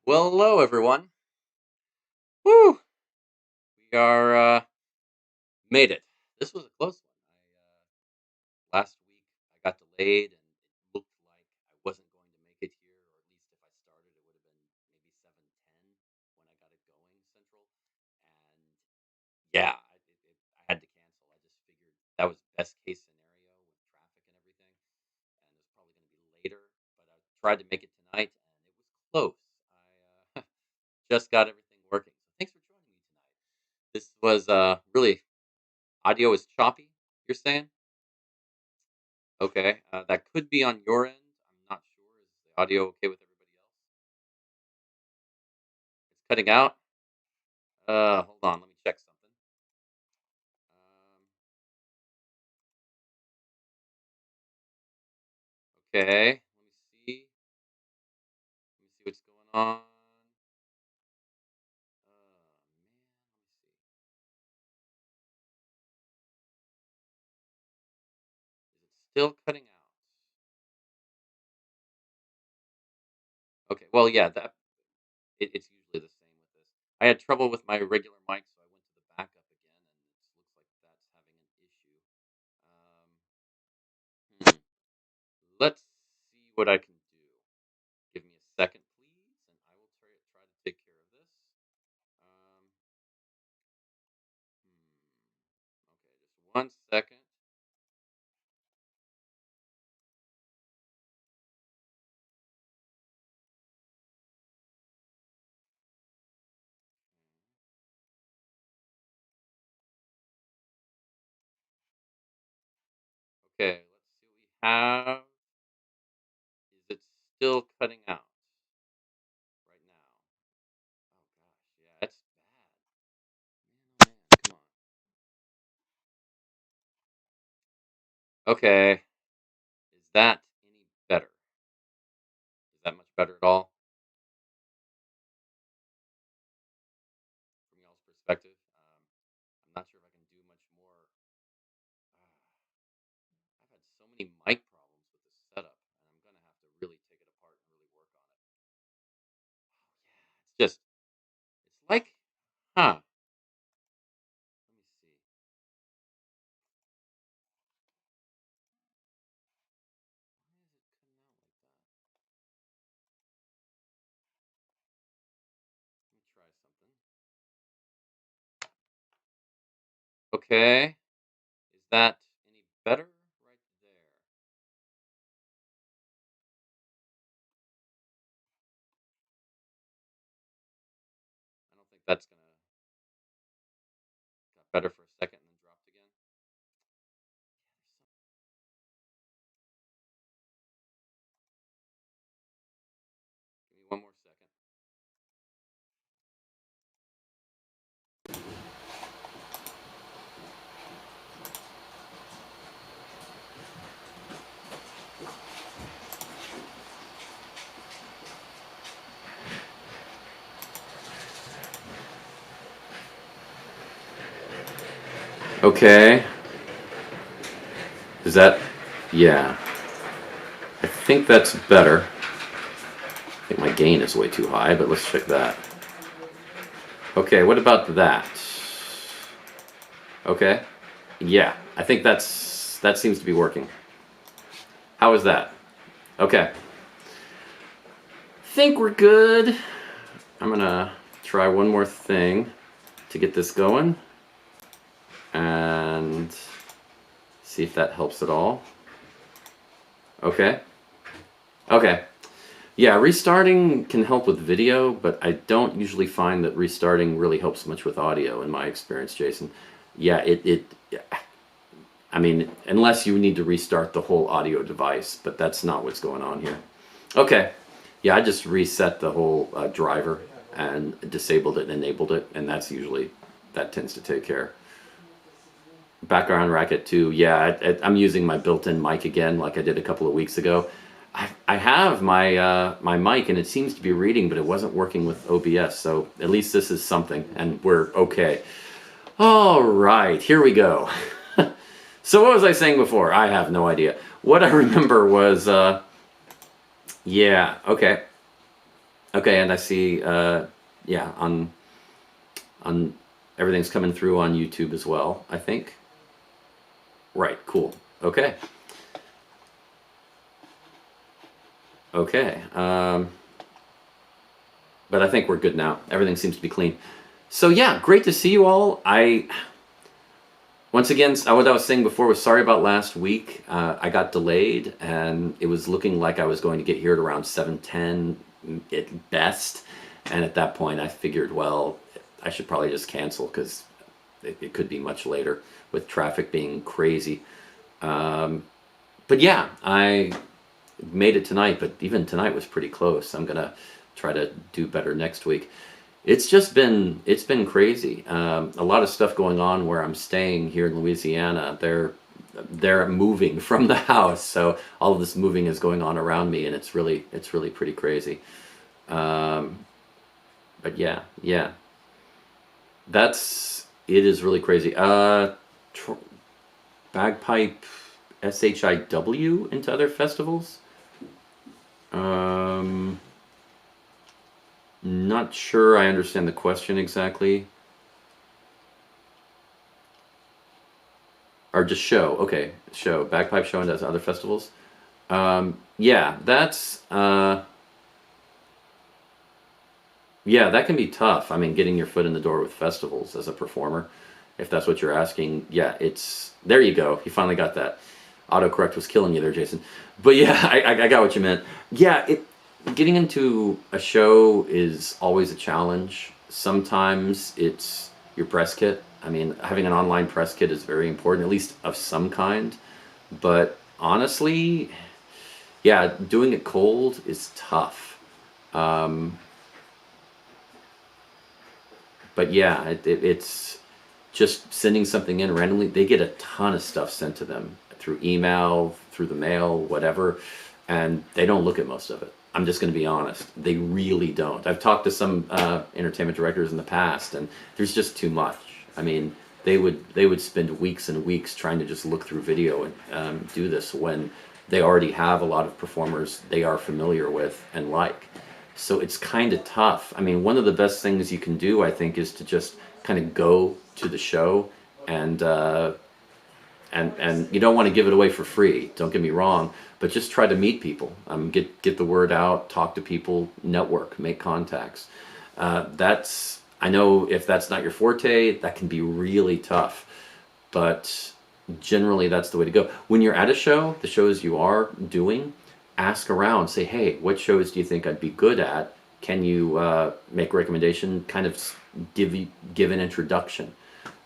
Well, hello everyone. Woo! We are made it. This was a close one. Last week I got delayed, and it looked like I wasn't going to make it here, or at least if I started, it would have been maybe 7:10 when I got it going Central. And yeah, I had to cancel. I just figured that was best case scenario with traffic and everything, and it was probably going to be later. But I tried to make it tonight, and it was close. I just got everything working. So thanks for joining me tonight. This was really audio is choppy. You're saying? Okay, that could be on your end. I'm not sure. Is the audio okay with everybody else? It's cutting out. Hold on. Let me check something. Okay. Let me see. Let me see what's going on. Is it still cutting out? Okay. Well, yeah. It's usually the same with this. I had trouble with my regular mic, so I went to the backup again, and it looks like that's having an issue. Hmm. Let's see what I can do. Give me a second, please, and I will try to take care of this. Um, okay, just 1 second. Okay, let's see what we have. Is it still cutting out right now? Oh gosh, yeah, it's bad. Man, oh man, come on. Okay, is that any better? Is that much better at all from y'all's perspective? I'm not sure if I can do much more. I've had so many mic problems with this setup, and I'm gonna have to really take it apart and really work on it. Yeah, it's like, huh? Let me see. Why is it cutting out like that? Let me try something. Okay, is that any better right there? I don't think that's gonna got better for a second and then dropped again. Give me one more second. Okay. Is that? Yeah. I think that's better. I think my gain is way too high, but let's check that. Okay, what about that? Okay. Yeah, I think that seems to be working. How is that? Okay. Think we're good. I'm gonna try one more thing to get this going and see if that helps at all. Okay. Okay. Yeah, restarting can help with video, but I don't usually find that restarting really helps much with audio in my experience, Jason. Yeah, I mean, unless you need to restart the whole audio device, but that's not what's going on here. Okay. Yeah, I just reset the whole driver and disabled it and enabled it, and that tends to take care. Background racket too. Yeah, I'm using my built-in mic again, like I did a couple of weeks ago. I have my mic, and it seems to be reading, but it wasn't working with OBS. So at least this is something, and we're okay. All right, here we go. So what was I saying before? I have no idea. What I remember was, yeah, okay. Okay, and I see, yeah, on everything's coming through on YouTube as well, I think. Right, cool. Okay. Okay. But I think we're good now. Everything seems to be clean. So yeah, great to see you all. Once again, what I was saying before was sorry about last week. I got delayed, and it was looking like I was going to get here at around 7:10 at best. And at that point, I figured, well, I should probably just cancel because it could be much later with traffic being crazy. But yeah, I made it tonight, but even tonight was pretty close. I'm gonna try to do better next week. It's been crazy. A lot of stuff going on where I'm staying here in Louisiana. They're moving from the house, so all of this moving is going on around me, and it's really pretty crazy. Um, but yeah, yeah, it is really crazy. Bagpipe SHIW into other festivals. Um, Not sure I understand the question exactly. Or just show. Okay, show. Bagpipe show and does other festivals. Yeah, yeah, that can be tough. I mean, getting your foot in the door with festivals as a performer, if that's what you're asking. Yeah, there you go. You finally got that. Autocorrect was killing you there, Jason. But yeah, I got what you meant. Yeah, getting into a show is always a challenge. Sometimes it's your press kit. I mean, having an online press kit is very important, at least of some kind. But honestly, yeah, doing it cold is tough. Um, but yeah, it's just sending something in randomly. They get a ton of stuff sent to them through email, through the mail, whatever, and they don't look at most of it. I'm just going to be honest. They really don't. I've talked to some entertainment directors in the past, and there's just too much. I mean, they would spend weeks and weeks trying to just look through video and do this when they already have a lot of performers they are familiar with and like. So it's kind of tough. I mean, one of the best things you can do, I think, is to just kind of go to the show and and you don't want to give it away for free. Don't get me wrong, but just try to meet people, get the word out, talk to people, network, make contacts. That's I know if that's not your forte, that can be really tough, but generally that's the way to go. When you're at a show, the shows you are doing, ask around, say, hey, what shows do you think I'd be good at? Can you make a recommendation? Kind of give an introduction.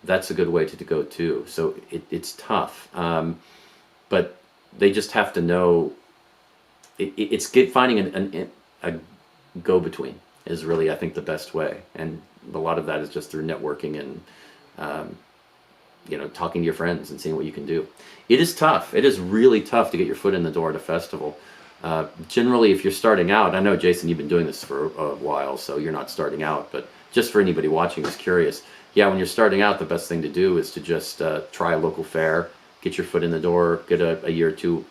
That's a good way to go too. So it's tough, but they just have to know. It's finding a go between is really, I think, the best way, and a lot of that is just through networking and um, talking to your friends and seeing what you can do. It is tough. It is really tough to get your foot in the door at a festival. Generally, if you're starting out, I know, Jason, you've been doing this for a while, so you're not starting out, but just for anybody watching who's curious, yeah, when you're starting out, the best thing to do is to just try a local fair, get your foot in the door, get a year or two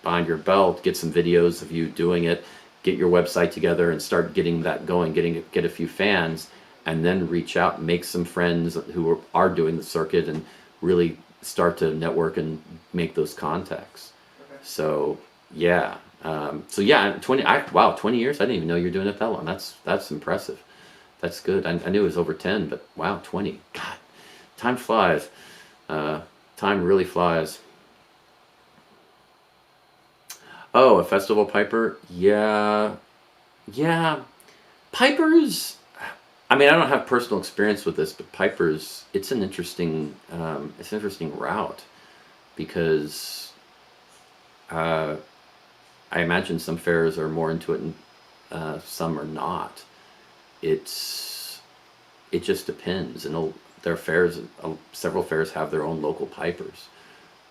behind your belt, get some videos of you doing it, get your website together and start getting that going, get a few fans, and then reach out, make some friends who are doing the circuit, and really start to network and make those contacts. Okay. So yeah, 20 years. I didn't even know you were doing it that long. That's impressive. That's good. I knew it was over 10, but wow, 20. God, time flies. Uh, Time really flies. Oh, a festival piper? Yeah, yeah. Pipers. I mean, I don't have personal experience with this, but pipers. It's an interesting route because uh, I imagine some fairs are more into it and some are not. It's it just depends, and their fairs. Several fairs have their own local pipers,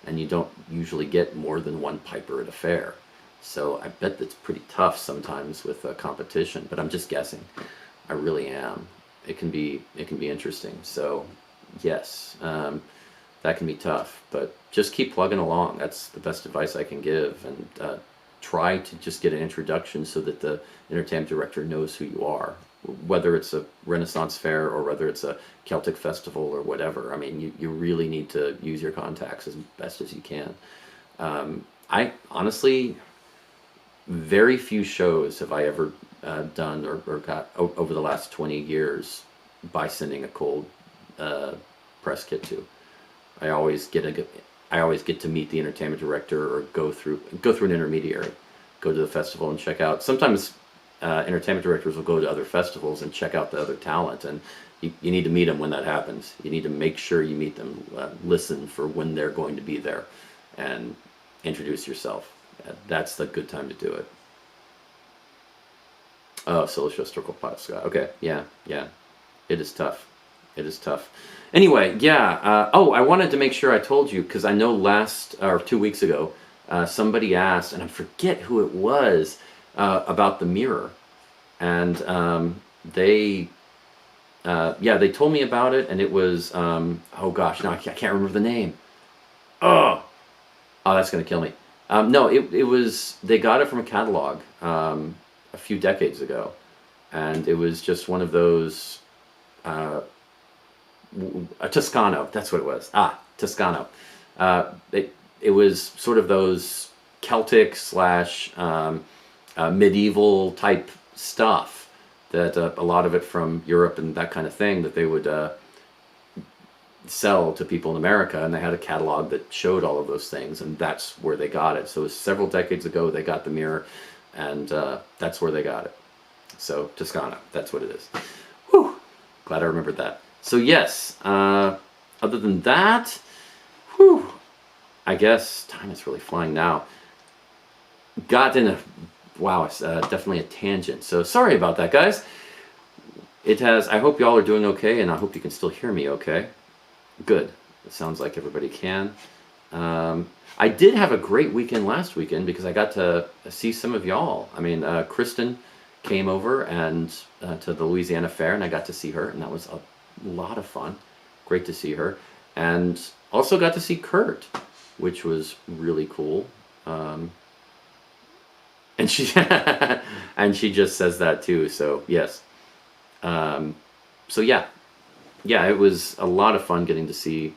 and you don't usually get more than one piper at a fair. So I bet that's pretty tough sometimes with competition. But I'm just guessing. I really am. It can be interesting. So yes, that can be tough. But just keep plugging along. That's the best advice I can give, and try to just get an introduction so that the entertainment director knows who you are, whether it's a Renaissance fair or whether it's a Celtic festival or whatever. I mean, you really need to use your contacts as best as you can. I honestly, very few shows have I ever done or got over the last 20 years by sending a cold press kit to. I always get to meet the entertainment director or go through an intermediary, go to the festival and check out. Sometimes entertainment directors will go to other festivals and check out the other talent, and you need to meet them when that happens. You need to make sure you meet them, listen for when they're going to be there, and introduce yourself. That's the good time to do it. Oh, solo show Circle Pot Scott. Okay, yeah. It is tough. It is tough. Anyway, yeah. I wanted to make sure I told you, because I know 2 weeks ago, somebody asked, and I forget who it was, about the mirror, and they told me about it, and it was oh gosh, no, I can't remember the name. Oh, that's gonna kill me. No, it was, they got it from a catalog a few decades ago, and it was just one of those. A Toscano, that's what it was. Toscano. It was sort of those Celtic / medieval type stuff that a lot of it from Europe and that kind of thing that they would sell to people in America, and they had a catalog that showed all of those things, and that's where they got it. So it was several decades ago they got the mirror, and that's where they got it. So Toscano, that's what it is. Whew, glad I remembered that. So yes, other than that, whew, I guess time is really flying now. Got in it's definitely a tangent. So sorry about that, guys. I hope y'all are doing okay, and I hope you can still hear me okay. Good. It sounds like everybody can. I did have a great weekend last weekend because I got to see some of y'all. I mean, Kristen came over and to the Louisiana Fair, and I got to see her, and that was a lot of fun. Great to see her. And also got to see Kurt, which was really cool. And she and she just says that too, so yes. So yeah, it was a lot of fun getting to see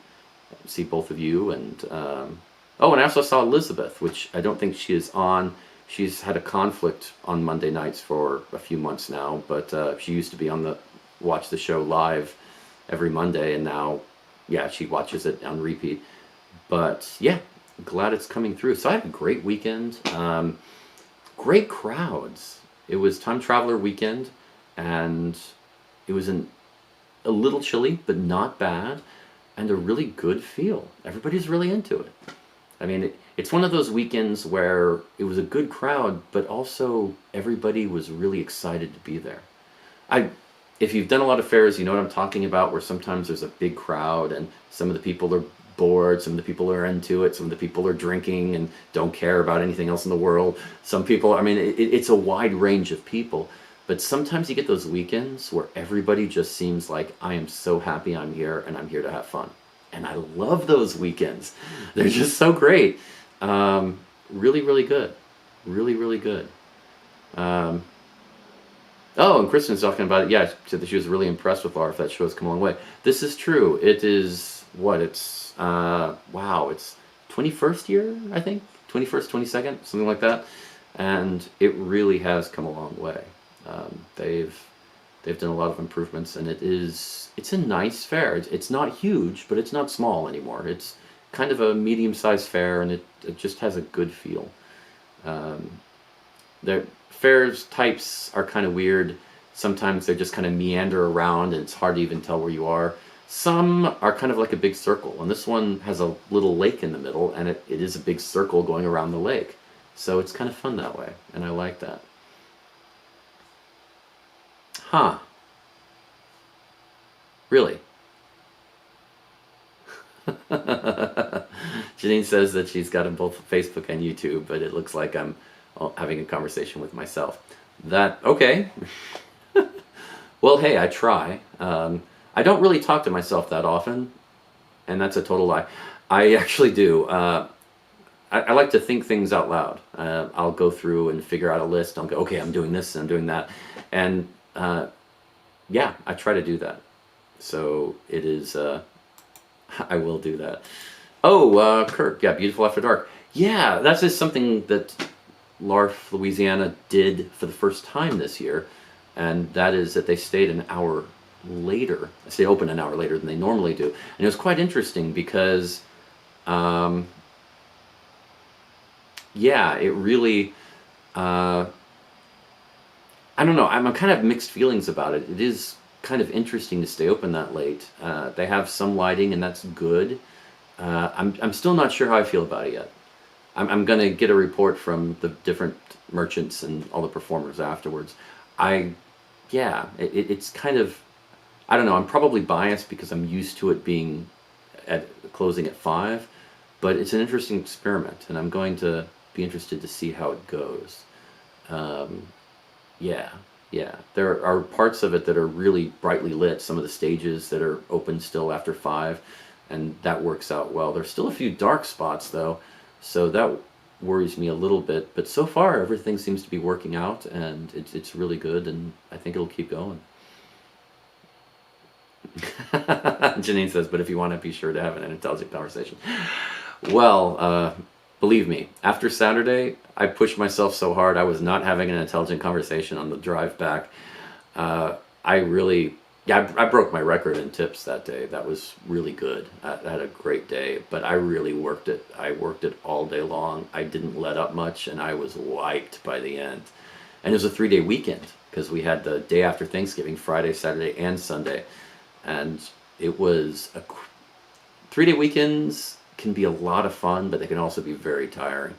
both of you, and and I also saw Elizabeth, which I don't think she is on. She's had a conflict on Monday nights for a few months now, but she used to be watch the show live every Monday, and now, yeah, she watches it on repeat. But yeah, glad it's coming through. So I had a great weekend. Great crowds. It was Time Traveler weekend, and it was a little chilly, but not bad, and a really good feel. Everybody's really into it. I mean, it's one of those weekends where it was a good crowd, but also everybody was really excited to be there. If you've done a lot of fairs, you know what I'm talking about, where sometimes there's a big crowd and some of the people are bored, some of the people are into it, some of the people are drinking and don't care about anything else in the world. Some people, I mean, it's a wide range of people, but sometimes you get those weekends where everybody just seems like, I am so happy I'm here and I'm here to have fun. And I love those weekends. They're just so great. Really, really good. Really, really good. And Kristen's talking about it. Yeah, she said that she was really impressed with Laura, if that show has come a long way. This is true. It is, it's 21st year, I think? 21st, 22nd, something like that. And it really has come a long way. They've done a lot of improvements, and it's a nice fair. It's not huge, but it's not small anymore. It's kind of a medium-sized fair, and it just has a good feel. Their fairs types are kind of weird. Sometimes they just kind of meander around, and it's hard to even tell where you are. Some are kind of like a big circle, and this one has a little lake in the middle, and it is a big circle going around the lake. So it's kind of fun that way, and I like that. Huh. Really? Janine says that she's got them both Facebook and YouTube, but it looks like I'm having a conversation with myself. Okay. Well, hey, I try. I don't really talk to myself that often, and that's a total lie. I actually do. I like to think things out loud. I'll go through and figure out a list. I'll go, okay, I'm doing this and I'm doing that, and yeah, I try to do that. So it is. I will do that. Oh, Kurt, yeah, Beautiful After Dark. Yeah, that's just something that LARF Louisiana did for the first time this year, and that is that they stayed an hour later. They stayed open an hour later than they normally do, and it was quite interesting because, yeah, it really. I don't know. I'm kind of mixed feelings about it. It is kind of interesting to stay open that late. They have some lighting, and that's good. I'm still not sure how I feel about it yet. I'm going to get a report from the different merchants and all the performers afterwards. Yeah, it's kind of, I don't know, I'm probably biased because I'm used to it being at closing at 5, but it's an interesting experiment, and I'm going to be interested to see how it goes. Yeah, yeah. There are parts of it that are really brightly lit, some of the stages that are open still after 5, and that works out well. There's still a few dark spots, though, so that worries me a little bit. But so far, everything seems to be working out, and it's really good, and I think it'll keep going. Janine says, but if you want to be sure to have an intelligent conversation. Well, believe me, after Saturday, I pushed myself so hard. I was not having an intelligent conversation on the drive back. I really, yeah, I broke my record in tips that day. That was really good. I had a great day, but I really worked it. I worked it all day long. I didn't let up much, and I was wiped by the end. And it was a 3-day weekend because we had the day after Thanksgiving, Friday, Saturday, and Sunday. And it was 3-day weekends can be a lot of fun, but they can also be very tiring.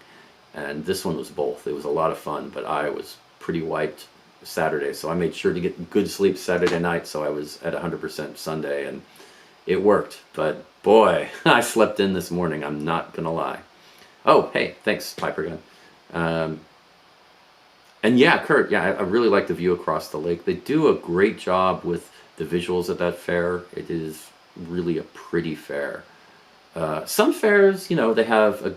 And this one was both. It was a lot of fun, but I was pretty wiped Saturday, so I made sure to get good sleep Saturday night, so I was at 100% Sunday, and it worked. But boy, I slept in this morning, I'm not gonna lie. Oh, hey, thanks, Piper Gun. And yeah, Kurt, yeah, I really like the view across the lake. They do a great job with the visuals at that fair. It is really a pretty fair. Some fairs, you know, they have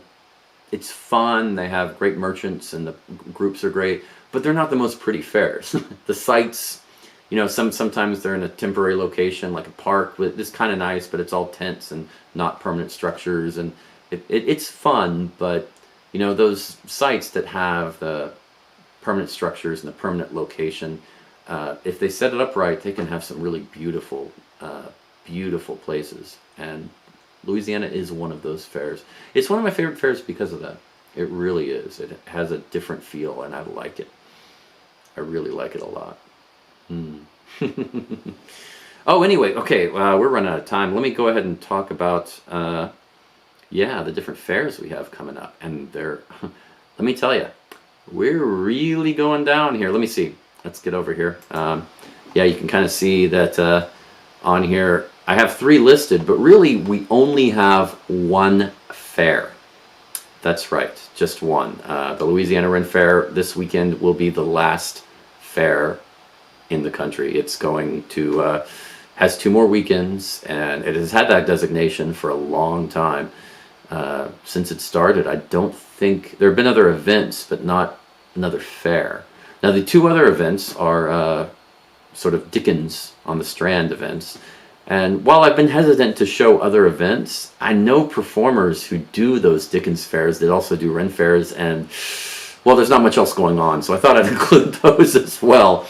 it's fun, they have great merchants, and the groups are great, but they're not the most pretty fairs. The sites, you know, sometimes they're in a temporary location, like a park, it's kind of nice, but it's all tents and not permanent structures, and it's fun, but, you know, those sites that have the permanent structures and the permanent location, if they set it up right, they can have some really beautiful, beautiful places, and Louisiana is one of those fairs. It's one of my favorite fairs because of that. It really is. It has a different feel, and I like it. I really like it a lot. Oh, anyway, okay, we're running out of time. Let me go ahead and talk about, yeah, the different fairs we have coming up. And they're, let me tell you, we're really going down here. Let me see. Let's get over here. Yeah, you can kind of see that on here, I have 3 listed, but really we only have 1 fair. That's right, just one. The Louisiana Ren Fair this weekend will be the last fair in the country. It's going to, has 2 more weekends, and it has had that designation for a long time. Since it started, I don't think, there have been other events, but not another fair. Now the 2 other events are sort of Dickens on the Strand events. And while I've been hesitant to show other events, I know performers who do those Dickens fairs that also do Ren fairs, and, well, there's not much else going on, so I thought I'd include those as well.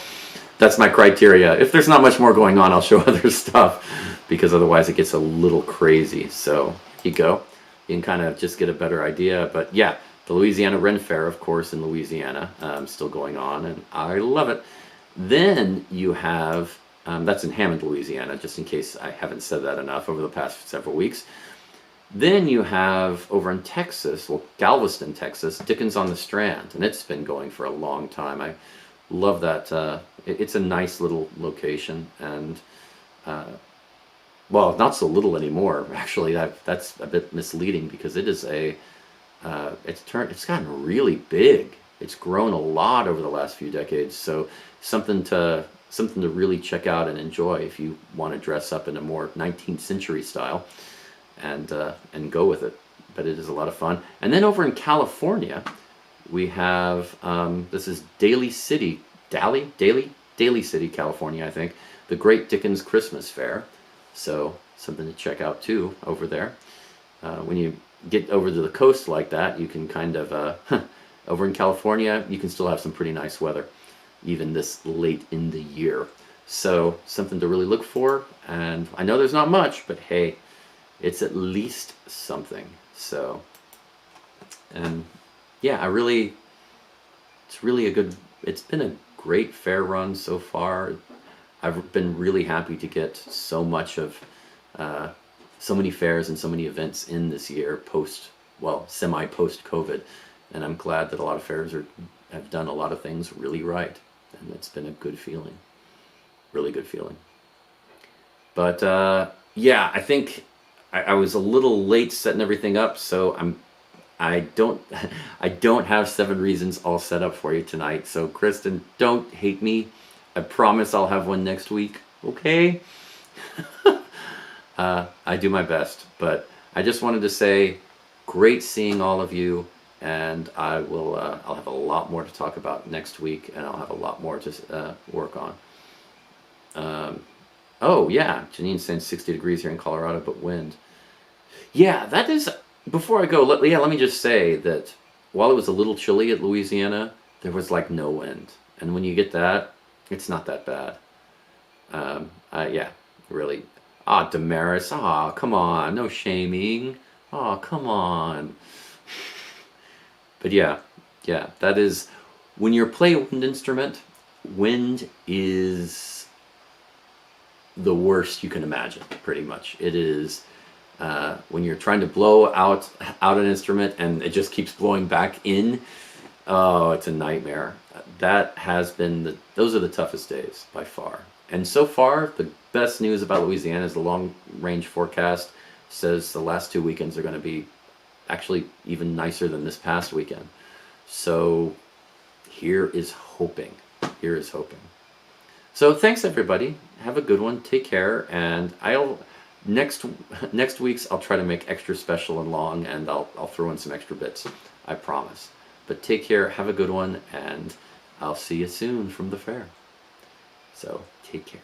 That's my criteria. If there's not much more going on, I'll show other stuff, because otherwise it gets a little crazy. So, here you go. You can kind of just get a better idea. But yeah, the Louisiana Ren Fair, of course, in Louisiana, still going on, and I love it. Then you have... that's in Hammond, Louisiana, just in case I haven't said that enough over the past several weeks. Then you have, over in Texas, well, Galveston, Texas, Dickens on the Strand, and it's been going for a long time. I love that. It's a nice little location, and, well, not so little anymore, actually. That's a bit misleading, because it is it's gotten really big. It's grown a lot over the last few decades, so something to really check out and enjoy if you want to dress up in a more 19th century style, and go with it. but it is a lot of fun. And then over in California, we have, this is Daly City, Daly City, California, I think, the Great Dickens Christmas Fair. So something to check out too over there. When you get over to the coast like that, you can kind of, over in California, you can still have some pretty nice weather, even this late in the year. So something to really look for. And I know there's not much, but hey, it's at least something. So, and yeah, it's been a great fair run so far. I've been really happy to get so much of, so many fairs and so many events in this year semi-post COVID. And I'm glad that a lot of fairs have done a lot of things really right. And it's been a good feeling, really good feeling. But yeah, I think I was a little late setting everything up, so I don't have 7 reasons all set up for you tonight. So Kristen, don't hate me. I promise I'll have one next week. Okay? I do my best, but I just wanted to say, great seeing all of you, and I'll have a lot more to talk about next week, and I'll have a lot more to work on. Oh yeah, Janine's saying 60 degrees here in Colorado, but wind. Yeah, that is. Before I go, let me just say that while it was a little chilly at Louisiana, there was like no wind, and when you get that, it's not that bad. Yeah, really. Damaris, come on, no shaming. Come on. But yeah, that is, when you play a wind instrument, wind is the worst you can imagine, pretty much. It is, when you're trying to blow out an instrument and it just keeps blowing back in, oh, it's a nightmare. Those are the toughest days by far. And so far, the best news about Louisiana is the long-range forecast says the last 2 weekends are going to be actually even nicer than this past weekend. So here is hoping. So thanks everybody. Have a good one. Take care. And next week's I'll try to make extra special and long, and I'll throw in some extra bits. I promise. But take care. Have a good one, and I'll see you soon from the fair. So take care.